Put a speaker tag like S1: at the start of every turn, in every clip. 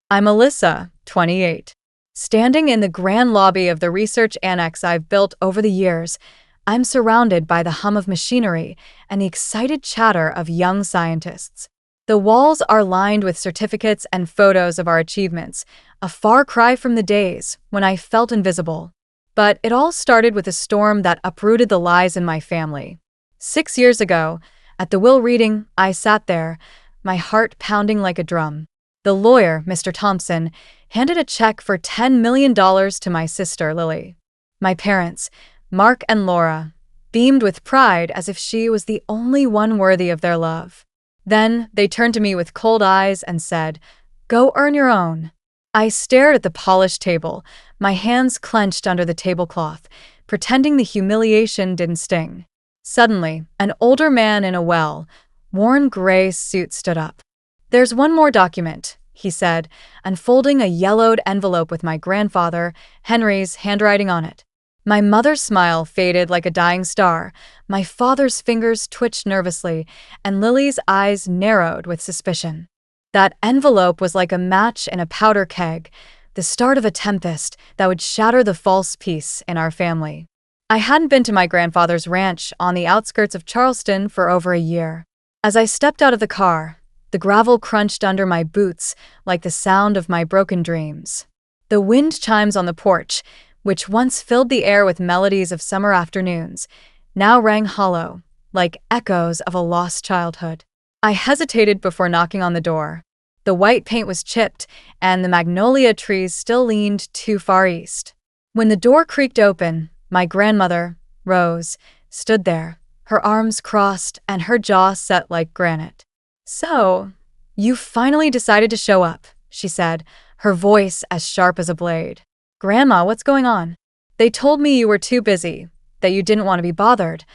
S1: I'm Alyssa, 28. Standing in the grand lobby of the research annex I've built over the years, I'm surrounded by the hum of machinery and the excited chatter of young scientists. The walls are lined with certificates and photos of our achievements, a far cry from the days when I felt invisible. But it all started with a storm that uprooted the lies in my family. 6 years ago, at the will reading, I sat there, my heart pounding like a drum. The lawyer, Mr. Thompson, handed a check for $10 million to my sister, Lily. My parents, Mark and Laura, beamed with pride as if she was the only one worthy of their love. Then they turned to me with cold eyes and said, "Go earn your own." I stared at the polished table, my hands clenched under the tablecloth, pretending the humiliation didn't sting. Suddenly, an older man in a well-worn gray suit stood up. "There's one more document," he said, unfolding a yellowed envelope with my grandfather, Henry's, handwriting on it. My mother's smile faded like a dying star, my father's fingers twitched nervously, and Lily's eyes narrowed with suspicion. That envelope was like a match in a powder keg, the start of a tempest that would shatter the false peace in our family. I hadn't been to my grandfather's ranch on the outskirts of Charleston for over a year. As I stepped out of the car, the gravel crunched under my boots like the sound of my broken dreams. The wind chimes on the porch, which once filled the air with melodies of summer afternoons, now rang hollow, like echoes of a lost childhood. I hesitated before knocking on the door. The white paint was chipped, and the magnolia trees still leaned too far east. When the door creaked open, my grandmother, Rose, stood there, her arms crossed and her jaw set like granite. "So, you finally decided to show up," she said, her voice as sharp as a blade. "Grandma, what's going on?" "They told me you were too busy, that you didn't want to be bothered,"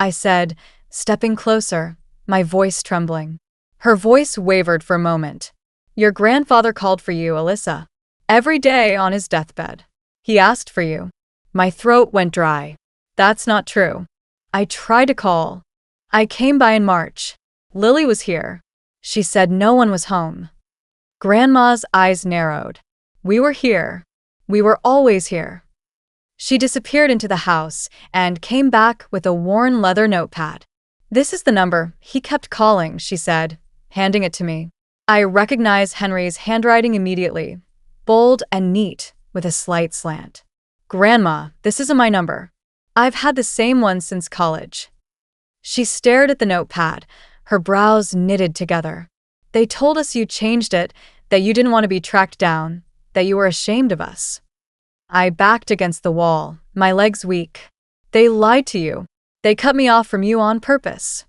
S1: I said, stepping closer, my voice trembling. Her voice wavered for a moment. "Your grandfather called for you, Alyssa. Every day on his deathbed. He asked for you." My throat went dry. "That's not true. I tried to call. I came by in March. Lily was here. She said no one was home." Grandma's eyes narrowed. "We were here. We were always here." She disappeared into the house and came back with a worn leather notepad. "This is the number he kept calling," she said, handing it to me. I recognized Henry's handwriting immediately, bold and neat, with a slight slant. "Grandma, this isn't my number. I've had the same one since college." She stared at the notepad, her brows knitted together. "They told us you changed it, that you didn't want to be tracked down, that you were ashamed of us." I backed against the wall, my legs weak. "They lied to you. They cut me off from you on purpose."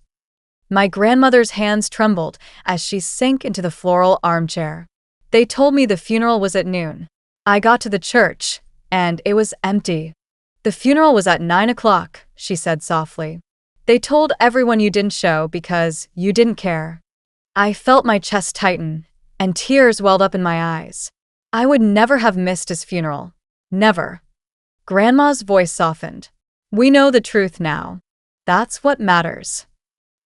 S1: My grandmother's hands trembled as she sank into the floral armchair. "They told me the funeral was at noon. I got to the church, and it was empty." "The funeral was at 9 o'clock, she said softly. "They told everyone you didn't show because you didn't care." I felt my chest tighten, and tears welled up in my eyes. I would never have missed his funeral. Never. Grandma's voice softened. "We know the truth now. That's what matters."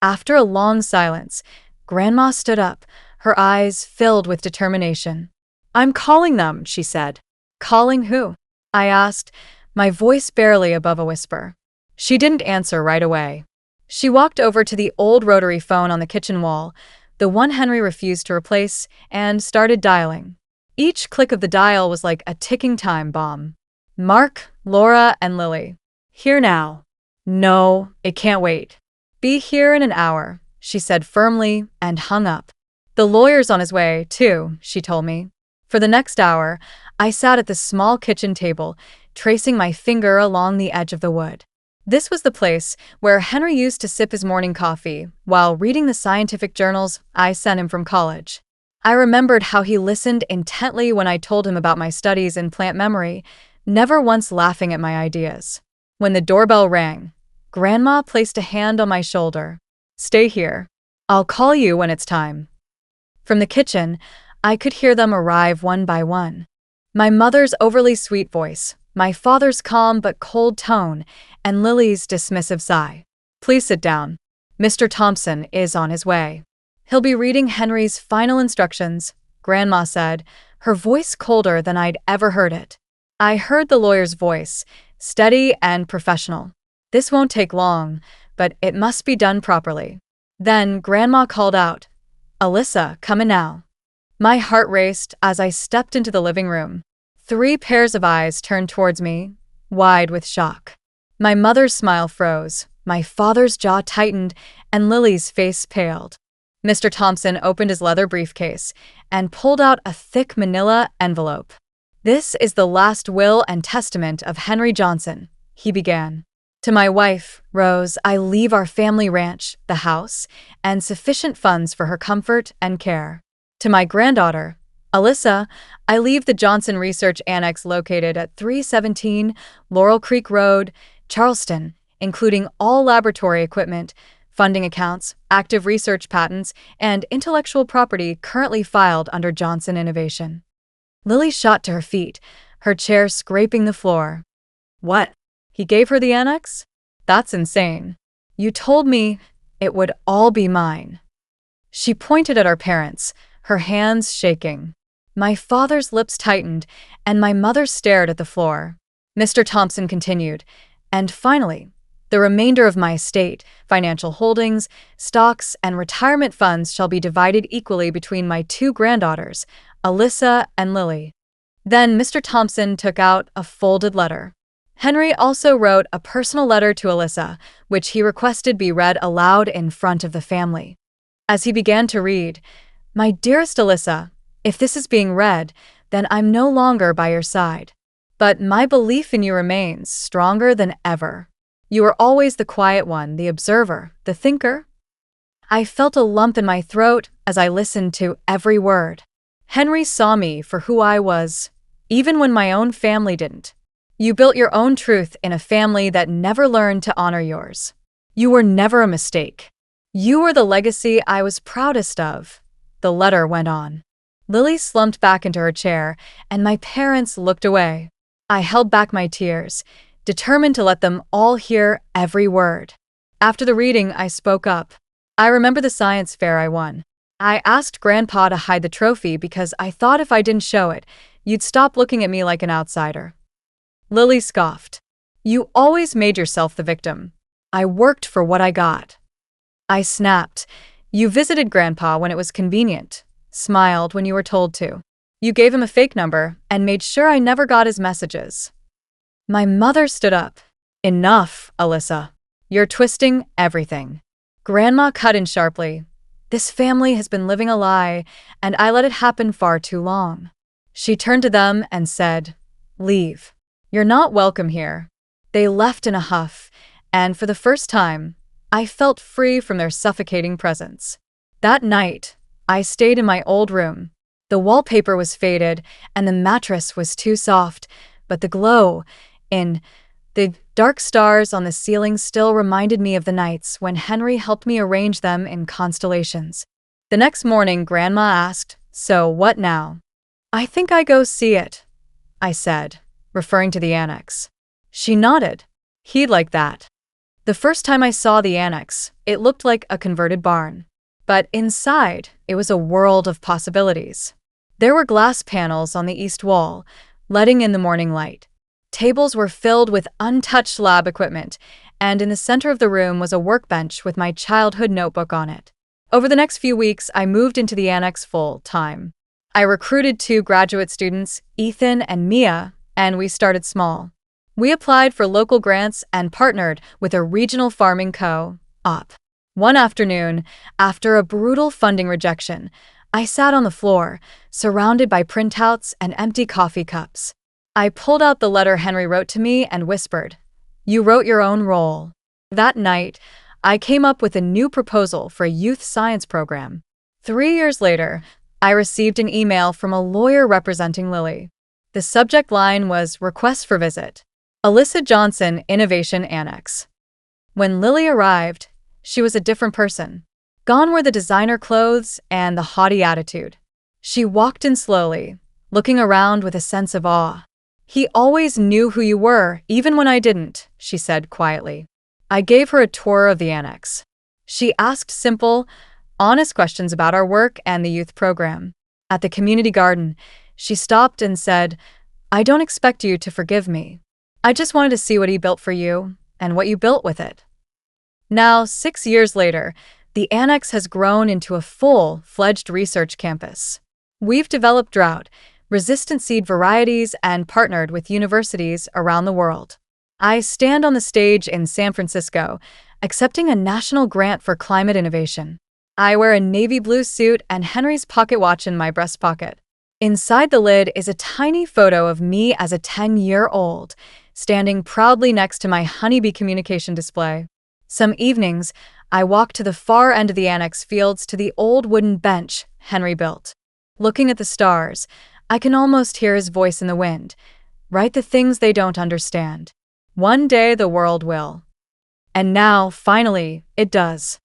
S1: After a long silence, Grandma stood up, her eyes filled with determination. "I'm calling them," she said. "Calling who?" I asked, my voice barely above a whisper. She didn't answer right away. She walked over to the old rotary phone on the kitchen wall, the one Henry refused to replace, and started dialing. Each click of the dial was like a ticking time bomb. "Mark, Laura, and Lily. Here now." "No, it can't wait." "Be here in an hour," she said firmly, and hung up. "The lawyer's on his way, too," she told me. For the next hour, I sat at the small kitchen table, tracing my finger along the edge of the wood. This was the place where Henry used to sip his morning coffee while reading the scientific journals I sent him from college. I remembered how he listened intently when I told him about my studies in plant memory, never once laughing at my ideas. When the doorbell rang, Grandma placed a hand on my shoulder. "Stay here. I'll call you when it's time." From the kitchen, I could hear them arrive one by one. My mother's overly sweet voice, my father's calm but cold tone, and Lily's dismissive sigh. "Please sit down. Mr. Thompson is on his way. He'll be reading Henry's final instructions," Grandma said, her voice colder than I'd ever heard it. I heard the lawyer's voice, steady and professional. "This won't take long, but it must be done properly." Then Grandma called out, "Alyssa, come in now." My heart raced as I stepped into the living room. 3 pairs of eyes turned towards me, wide with shock. My mother's smile froze, my father's jaw tightened, and Lily's face paled. Mr. Thompson opened his leather briefcase and pulled out a thick manila envelope. "This is the last will and testament of Henry Johnson," he began. "To my wife, Rose, I leave our family ranch, the house, and sufficient funds for her comfort and care. To my granddaughter, Alyssa, I leave the Johnson Research Annex located at 317 Laurel Creek Road, Charleston, including all laboratory equipment, funding accounts, active research patents, and intellectual property currently filed under Johnson Innovation." Lily shot to her feet, her chair scraping the floor. "What? He gave her the annex? That's insane. You told me it would all be mine." She pointed at our parents, her hands shaking. My father's lips tightened, and my mother stared at the floor. Mr. Thompson continued, "And finally, the remainder of my estate, financial holdings, stocks, and retirement funds shall be divided equally between my 2 granddaughters, Alyssa and Lily." Then Mr. Thompson took out a folded letter. Henry also wrote a personal letter to Alyssa, which he requested be read aloud in front of the family. As he began to read, "My dearest Alyssa, if this is being read, then I'm no longer by your side. But my belief in you remains stronger than ever. You are always the quiet one, the observer, the thinker." I felt a lump in my throat as I listened to every word. Henry saw me for who I was, even when my own family didn't. "You built your own truth in a family that never learned to honor yours. You were never a mistake. You were the legacy I was proudest of," the letter went on. Lily slumped back into her chair, and my parents looked away. I held back my tears, determined to let them all hear every word. After the reading, I spoke up. "I remember the science fair I won. I asked Grandpa to hide the trophy because I thought if I didn't show it, you'd stop looking at me like an outsider." Lily scoffed. "You always made yourself the victim. I worked for what I got." I snapped. "You visited Grandpa when it was convenient, smiled when you were told to. You gave him a fake number and made sure I never got his messages." My mother stood up. "Enough, Alyssa. You're twisting everything." Grandma cut in sharply. "This family has been living a lie, and I let it happen far too long." She turned to them and said, "Leave. You're not welcome here." They left in a huff, and for the first time, I felt free from their suffocating presence. That night, I stayed in my old room. The wallpaper was faded, and the mattress was too soft, but the glow in the dark stars on the ceiling still reminded me of the nights when Henry helped me arrange them in constellations. The next morning, Grandma asked, "So what now?" "I think I go see it," I said, referring to the annex. She nodded. "He'd like that." The first time I saw the annex, it looked like a converted barn. But inside, it was a world of possibilities. There were glass panels on the east wall, letting in the morning light. Tables were filled with untouched lab equipment, and in the center of the room was a workbench with my childhood notebook on it. Over the next few weeks, I moved into the annex full-time. I recruited 2 graduate students, Ethan and Mia, and we started small. We applied for local grants and partnered with a regional farming co-op. One afternoon, after a brutal funding rejection, I sat on the floor, surrounded by printouts and empty coffee cups. I pulled out the letter Henry wrote to me and whispered, "You wrote your own role." That night, I came up with a new proposal for a youth science program. 3 years later, I received an email from a lawyer representing Lily. The subject line was "Request for Visit. Alyssa Johnson Innovation Annex." When Lily arrived, she was a different person. Gone were the designer clothes and the haughty attitude. She walked in slowly, looking around with a sense of awe. "He always knew who you were, even when I didn't," she said quietly. I gave her a tour of the annex. She asked simple, honest questions about our work and the youth program. At the community garden, She stopped and said, "I don't expect you to forgive me. I just wanted to see what he built for you and what you built with it." Now, 6 years later, the annex has grown into a full-fledged research campus. We've developed drought-resistant seed varieties and partnered with universities around the world. I stand on the stage in San Francisco, accepting a national grant for climate innovation. I wear a navy blue suit and Henry's pocket watch in my breast pocket. Inside the lid is a tiny photo of me as a 10-year-old, standing proudly next to my honeybee communication display. Some evenings, I walk to the far end of the annex fields to the old wooden bench Henry built. Looking at the stars, I can almost hear his voice in the wind. Write the things they don't understand. One day the world will. And now, finally, it does.